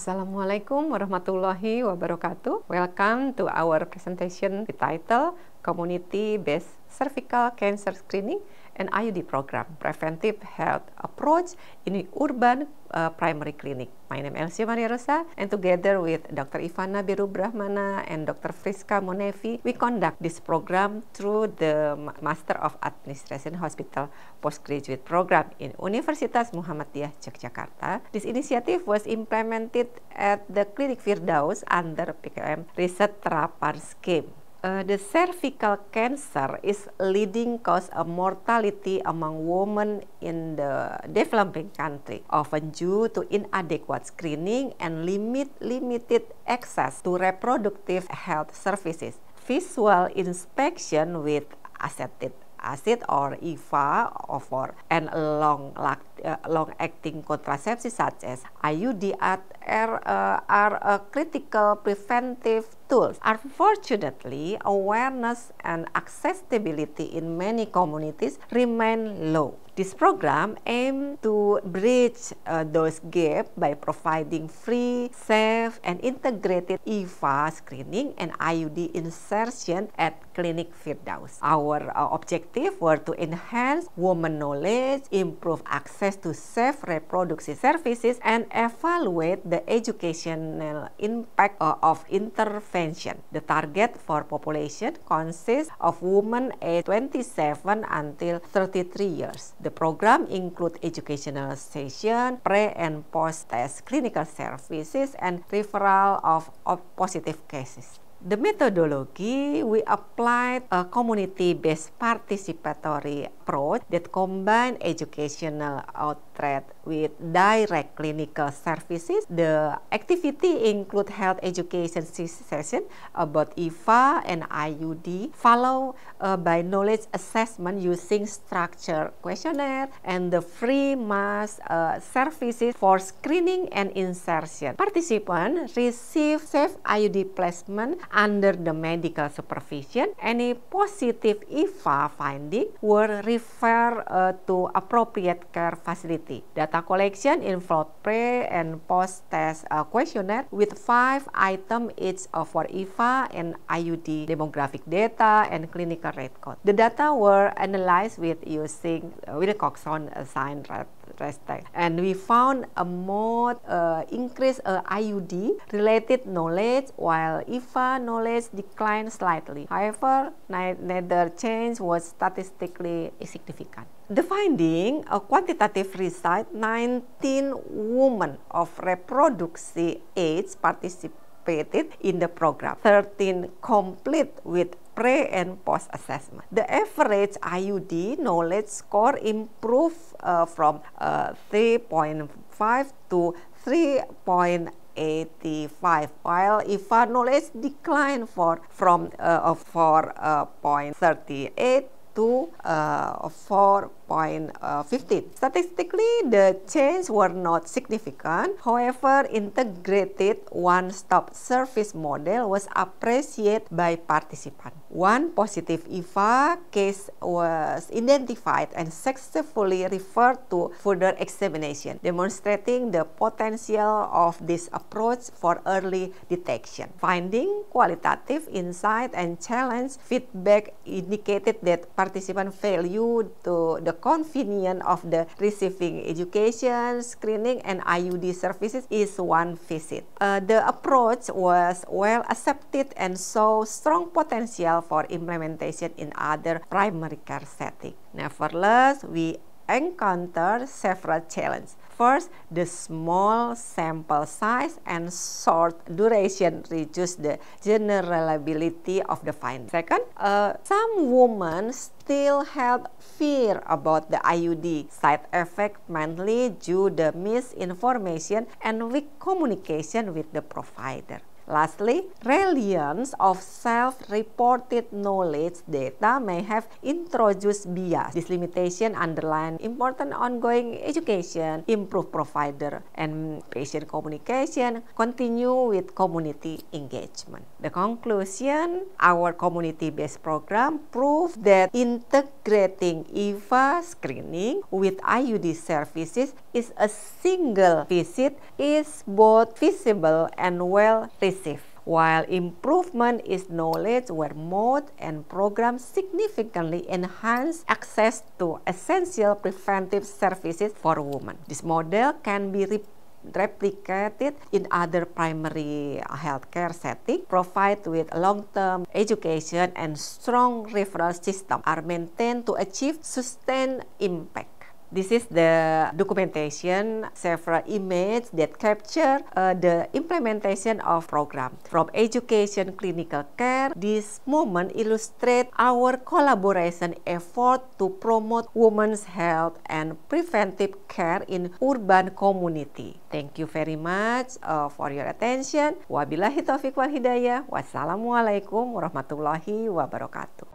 Assalamualaikum warahmatullahi wabarakatuh. Welcome to our presentation with title Community-Based Cervical Cancer Screening and IUD Program, Preventive Health Approach in Urban Primary Clinic. My name is Elsie Maria Rosa, and together with Dr. Ivana Birubrahmana and Dr. Friska Monevi, we conduct this program through the Master of Administration Hospital Postgraduate Program in Universitas Muhammadiyah Yogyakarta. This initiative was implemented at the Klinik Firdaus under PKM Riset Terapan Scheme. The cervical cancer is leading cause of mortality among women in the developing country, often due to inadequate screening and limited access to reproductive health services. Visual inspection with acetic acid or EVA and long-acting contraceptives such as IUD are critical preventive tools. Unfortunately, awareness and accessibility in many communities remain low. This program aims to bridge those gaps by providing free, safe, and integrated EVA screening and IUD insertion at Klinik Firdaus. Our objective were to enhance women knowledge, improve access to safe reproductive services, and evaluate the educational impact of intervention. The target for population consists of women aged 27 until 33 years. The program includes educational session, pre- and post-test clinical services, and referral of positive cases. The methodology, we applied a community-based participatory approach that combined educational outreach with direct clinical services. The activity include health education session about EVA and IUD, followed by knowledge assessment using structured questionnaire and the free mass services for screening and insertion. Participants receive safe IUD placement under the medical supervision. Any positive EVA finding were referred to appropriate care facility. Data collection involved pre- and post-test questionnaire with 5 items each for EVA and IUD, demographic data, and clinical record. The data were analyzed with using Wilcoxon sign test, and we found a more increased IUD related knowledge while EVA knowledge declined slightly. However, neither change was statistically significant. The finding, a quantitative result, 19 women of reproductive age participated in the program. 13 complete with pre- and post-assessment. The average IUD knowledge score improved from 3.5 to 3.85, while EVA knowledge declined from 4.38 to 4.15. Statistically, the changes were not significant. However, integrated one-stop service model was appreciated by participants. One positive EVA case was identified and successfully referred to further examination, demonstrating the potential of this approach for early detection. Finding, qualitative insight, and challenge feedback indicated that participants valued the convenience of the receiving education, screening, and IUD services is one visit. The approach was well accepted and saw strong potential for implementation in other primary care settings. Nevertheless, we encountered several challenges. First, the small sample size and short duration reduce the generalizability of the finding. Second, some women still had fear about the IUD side effect, mainly due to misinformation and weak communication with the provider. Lastly, reliance of self-reported knowledge data may have introduced bias. This limitation underline important ongoing education, improve provider and patient communication, continue with community engagement. The conclusion, our community-based program proved that integrating EVA screening with IUD services is a single visit is both feasible and well received, while improvement in knowledge were made and programs significantly enhance access to essential preventive services for women. This model can be replicated in other primary healthcare settings, provide with long-term education and strong referral system are maintained to achieve sustained impact. This is the documentation, several images that capture the implementation of program. From education, clinical care, this moment illustrates our collaboration effort to promote women's health and preventive care in urban community. Thank you very much for your attention. Wabillahi taufiq wal hidayah. Wassalamualaikum warahmatullahi wabarakatuh.